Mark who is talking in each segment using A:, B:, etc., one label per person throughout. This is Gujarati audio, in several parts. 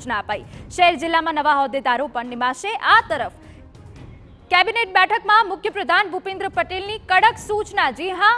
A: સૂચના અપાઈ। શહેર જિલ્લામાં નવા હોદ્દેદારો પણ નિમાશે। આ તરફ કેબિનેટ બેઠકમાં મુખ્યપ્રધાન ભૂપેન્દ્ર પટેલની કડક સૂચના। જી હા,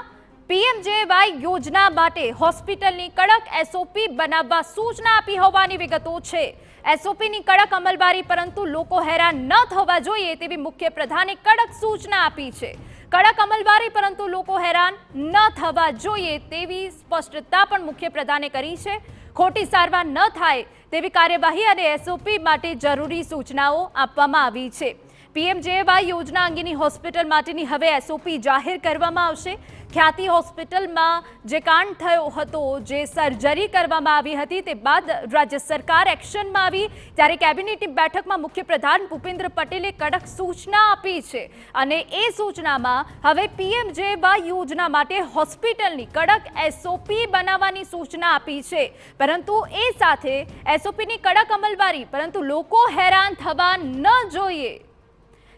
A: પીએમજેવાય યોજના માટે હોસ્પિટલની કડક એસઓપી બનાવવા સૂચના આપી હોવાની વિગતો છે। એસઓપીની કડક અમલવારી, પરંતુ લોકો હેરાન ન થવા જોઈએ તેવી મુખ્યપ્રધાને કડક સૂચના આપી છે। કડક અમલવારી, પરંતુ લોકો હેરાન ન થવા જોઈએ તેવી સ્પષ્ટતા પણ મુખ્યપ્રધાને કરી છે। ખોટી સારવાર ન થાય તેવી કાર્યવાહી અને એસઓપી માટે જરૂરી સૂચનાઓ આપવામાં આવી છે। પીએમજેવાય યોજના અંગેની હોસ્પિટલ માટેની હવે એસઓપી જાહેર કરવામાં આવશે। ખ્યાતિ હોસ્પિટલમાં જે કાંડ થયો હતો, જે સર્જરી કરવામાં આવી હતી, તે બાદ રાજ્ય સરકાર એક્શનમાં આવી, ત્યારે કેબિનેટની બેઠકમાં મુખ્યપ્રધાન ભૂપેન્દ્ર પટેલે કડક સૂચના આપી છે અને એ સૂચનામાં હવે પીએમજેવાય યોજના માટે હોસ્પિટલની કડક એસઓપી બનાવવાની સૂચના આપી છે। પરંતુ એ સાથે એસઓપીની કડક અમલવારી, પરંતુ લોકો હેરાન થવા ન જોઈએ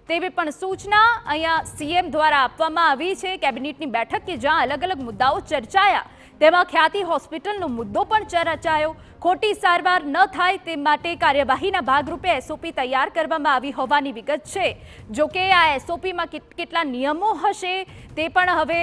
A: તેવી પણ સૂચના અહીંયા સીએમ દ્વારા આપવામાં આવી છે। કેબિનેટની બેઠક કે જ્યાં અલગ અલગ મુદ્દાઓ ચર્ચાયા, તેમાં ખ્યાતિ હોસ્પિટલનો મુદ્દો પણ ચર્ચાયો। ખોટી સારવાર ન થાય તે માટે કાર્યવાહીના ભાગરૂપે એસઓપી તૈયાર કરવામાં આવી હોવાની વિગત છે। જોકે આ એસઓપીમાં કેટલા નિયમો હશે તે પણ હવે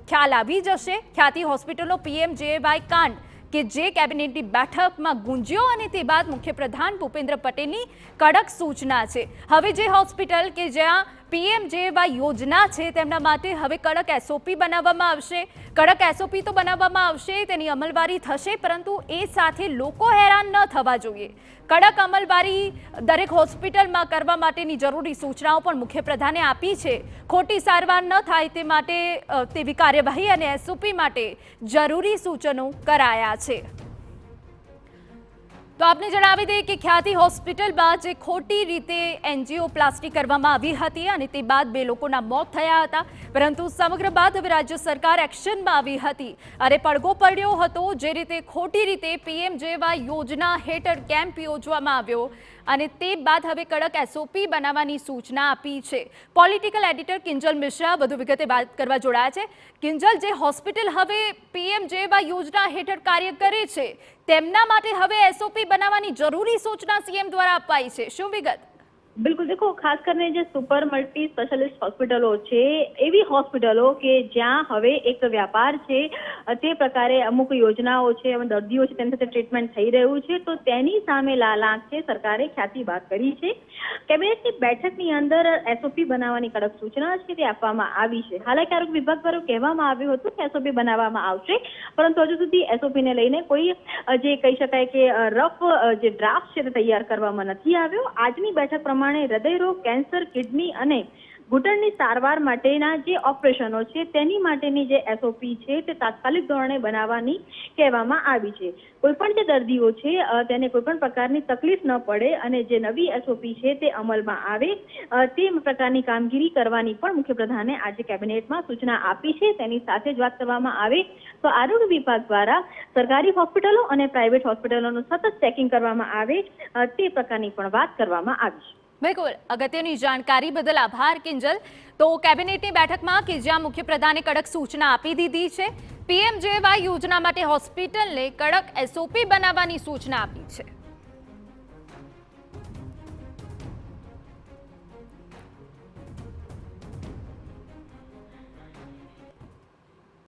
A: ખ્યાલ આવી જશે। ખ્યાતિ હોસ્પિટલનો પીએમજેવાય કાંડ કે જે કેબિનેટની બેઠકમાં ગુંજ્યો અને તે બાદ મુખ્યપ્રધાન ભૂપેન્દ્ર પટેલની કડક સૂચના છે। હવે જે હોસ્પિટલ કે જ્યાં પીએમજેવાય યોજના છે તેમના માટે હવે કડક એસઓપી બનાવવામાં આવશે। કડક એસઓપી તો બનાવવામાં આવશે, તેની અમલવારી થશે, પરંતુ એ સાથે લોકો હેરાન ન થવા જોઈએ। કડક અમલવારી દરેક હોસ્પિટલમાં કરવા માટેની જરૂરી સૂચનાઓ પણ મુખ્યપ્રધાને આપી છે। ખોટી સારવાર ન થાય તે માટે તેવી કાર્યવાહી અને એસઓપી માટે જરૂરી સૂચનો કરાયા છે। તો આપને જણાવી દઈએ કે ખ્યાતિ હોસ્પિટલમાં જે ખોટી રીતે એન્જિયોપ્લાસ્ટી કરવામાં આવી હતી અને તે બાદ 2 લોકોના મોત થયા હતા, પરંતુ સમગ્ર બાદ હવે રાજ્ય સરકાર એક્શનમાં આવી હતી અને પડઘો પડ્યો હતો। જે રીતે ખોટી રીતે પીએમજેવાય યોજના હેઠળ કેમ્પ યોજવામાં આવ્યો અને તે બાદ હવે કડક એસઓપી બનાવવાની સૂચના આપી છે। પોલિટિકલ એડિટર કિંજલ મિશ્રા વધુ વિગતે વાત કરવા જોડાયા છે। કિંજલ, જે હોસ્પિટલ હવે પીએમજેવાય યોજના હેઠળ કાર્ય કરે છે તેમના માટે હવે એસઓપી બનાવવાની જરૂરી સૂચના સીએમ દ્વારા અપાઈ છે, શું વિગત?
B: बिल्कुल, देखो खास करने जो सुपर मल्टी स्पेशलिस्ट હોસ્પિટલો છે એવી હોસ્પિટલો કે જ્યાં હવે એક વ્યાપાર છે, તે પ્રકારે અમુક યોજનાઓ છે, દર્દીઓ છે તેની સાથે ટ્રીટમેન્ટ થઈ રહ્યું છે, તો તેની સામે લાલાંક છે સરકારે ખ્યાતિ વાત કરી છે। કેબિનેટની બેઠકની અંદર એસઓપી બનાવવાની કડક સૂચના છે તે આપવામાં આવી છે। હાલાકી આરોગ્ય વિભાગ દ્વારા કહેવામાં આવ્યું હતું કે એસઓપી બનાવવામાં આવશે, પરંતુ હજુ સુધી એસઓપીને લઈને કોઈ જે કહી શકાય કે રફ જે ડ્રાફ્ટ છે તે તૈયાર કરવામાં નથી આવ્યો। આજની બેઠક પ્રમાણે હૃદયરોગ, કેન્સર, કિડની અને ઘૂંટણની સારવાર માટેના જે ઓપરેશનો છે તેની માટેની જે એસઓપી છે તે તાત્કાલિક ધોરણે બનાવવાની કહેવામાં આવી છે। કોઈપણ જે દર્દીઓ છે તેને કોઈપણ પ્રકારની તકલીફ ન પડે અને જે નવી એસઓપી છે તે અમલમાં આવે તે પ્રકારની કામગીરી કરવાની પણ મુખ્યપ્રધાને આજે કેબિનેટમાં સૂચના આપી છે। તેની સાથે જ વાત કરવામાં આવે તો આરોગ્ય વિભાગ દ્વારા સરકારી હોસ્પિટલો અને પ્રાઇવેટ હોસ્પિટલોનું સતત ચેકિંગ કરવામાં આવે તે પ્રકારની પણ વાત કરવામાં આવી છે।
A: બિલકુલ, અગત્યની જાણકારી બદલ આભાર કિંજલ। તો કેબિનેટની બેઠકમાં કે જ્યાં મુખ્યપ્રધાને કડક સૂચના આપી દીધી છે, પીએમજેવાય યોજના માટે હોસ્પિટલને કડક એસઓપી બનાવવાની સૂચના આપી છે।